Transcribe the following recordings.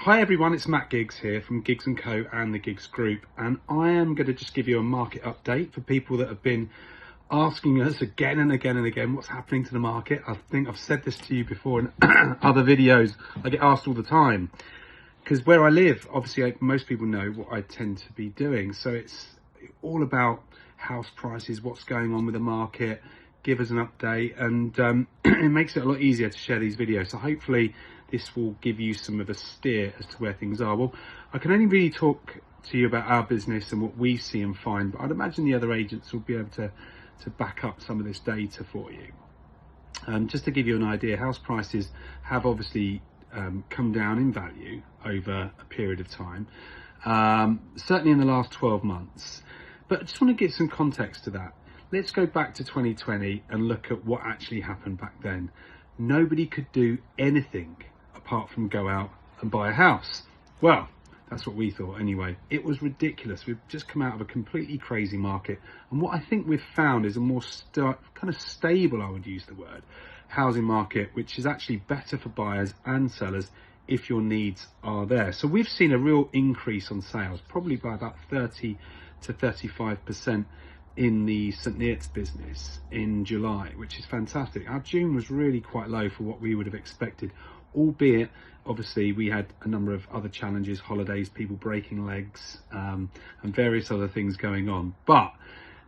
Hi everyone, it's Matt Giggs here from Giggs & Co and the Giggs Group, and I am going to just give you a market update for people that have been asking us again and again and again what's happening to the market. I think I've said this to you before in other videos. I get asked all the time because where I live, obviously most people know what I tend to be doing, so it's all about house prices, what's going on with the market, give us an update, and it makes it a lot easier to share these videos. So hopefully this will give you some of a steer as to where things are. Well, I can only really talk to you about our business and what we see and find, but I'd imagine the other agents will be able to back up some of this data for you. Just to give you an idea, house prices have obviously come down in value over a period of time, certainly in the last 12 months. But I just want to give some context to that. Let's go back to 2020 and look at what actually happened back then. Nobody could do anything apart from go out and buy a house. Well, that's what we thought anyway. It was ridiculous. We've just come out of a completely crazy market, and what I think we've found is a more kind of stable, I would use the word, housing market, which is actually better for buyers and sellers if your needs are there. So we've seen a real increase on sales, probably by about 30 to 35% in the St Neots business in July, which is fantastic. Our June was really quite low for what we would have expected, albeit obviously we had a number of other challenges, holidays, people breaking legs, and various other things going on. But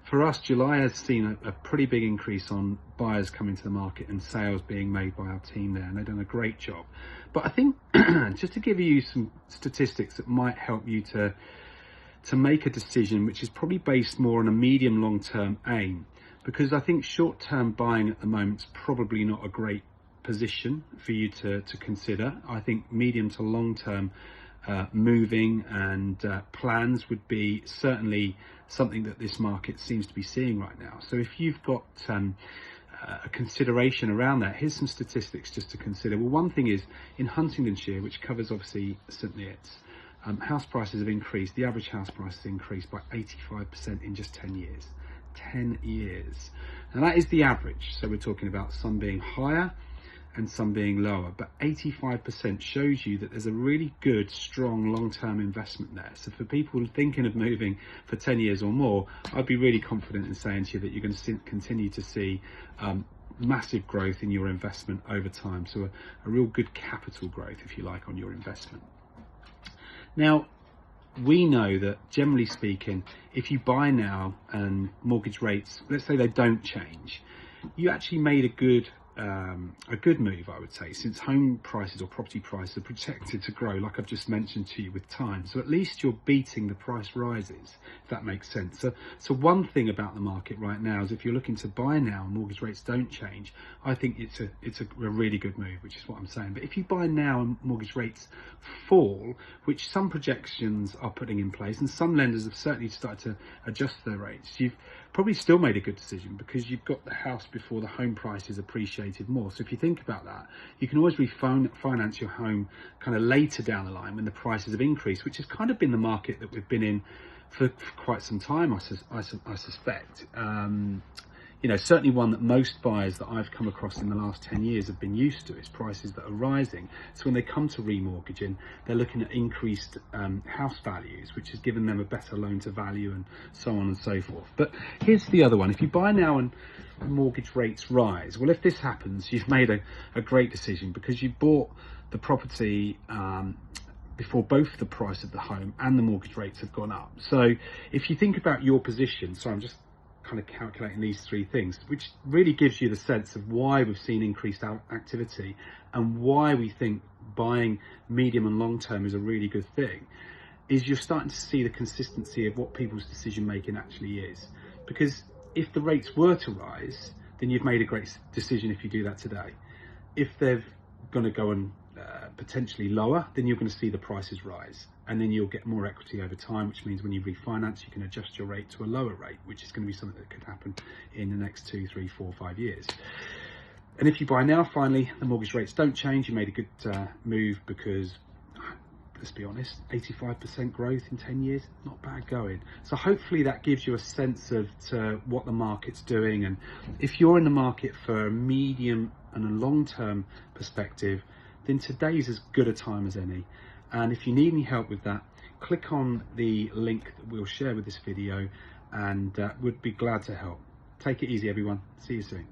for us, July has seen a pretty big increase on buyers coming to the market and sales being made by our team there, and they've done a great job. But I think just to give you some statistics that might help you to make a decision which is probably based more on a medium long-term aim, because I think short-term buying at the moment is probably not a great position for you to consider. I think medium to long-term moving and plans would be certainly something that this market seems to be seeing right now. So if you've got a consideration around that, here's some statistics just to consider. Well, one thing is in Huntingdonshire, which covers obviously St Neots, house prices have increased. The average house price has increased by 85% in just 10 years. 10 years. And that is the average. So we're talking about some being higher and some being lower, but 85% shows you that there's a really good, strong long-term investment there. So for people thinking of moving for 10 years or more, I'd be really confident in saying to you that you're going to continue to see massive growth in your investment over time. So a real good capital growth, if you like, on your investment. Now, we know that generally speaking, if you buy now and mortgage rates, let's say they don't change, you actually made a good move, I would say, since home prices or property prices are projected to grow, like I've just mentioned to you, with time. So at least you're beating the price rises, if that makes sense. So one thing about the market right now is if you're looking to buy now and mortgage rates don't change, I think it's a really good move, which is what I'm saying. But if you buy now and mortgage rates fall, which some projections are putting in place, and some lenders have certainly started to adjust their rates, you've probably still made a good decision because you've got the house before the home prices appreciated more. So if you think about that, you can always refinance your home kind of later down the line when the prices have increased, which has kind of been the market that we've been in for quite some time, I suspect. You know, certainly one that most buyers that I've come across in the last 10 years have been used to is prices that are rising. So when they come to remortgaging, they're looking at increased house values, which has given them a better loan to value and so on and so forth. But here's the other one. If you buy now and mortgage rates rise, well, if this happens, you've made a great decision because you bought the property before both the price of the home and the mortgage rates have gone up. So if you think about your position, so I'm just kind of calculating these three things, which really gives you the sense of why we've seen increased activity and why we think buying medium and long term is a really good thing, is you're starting to see the consistency of what people's decision making actually is. Because if the rates were to rise, then you've made a great decision if you do that today. If they're going to go and potentially lower, then you're going to see the prices rise, and then you'll get more equity over time, which means when you refinance, you can adjust your rate to a lower rate, which is going to be something that could happen in the next 2, 3, 4, 5 years. And if you buy now, finally, the mortgage rates don't change, you made a good move because, let's be honest, 85% growth in 10 years, not bad going. So hopefully that gives you a sense of what the market's doing. And if you're in the market for a medium and a long-term perspective, then today's as good a time as any. And if you need any help with that, click on the link that we'll share with this video, and would be glad to help. Take it easy, everyone. See you soon.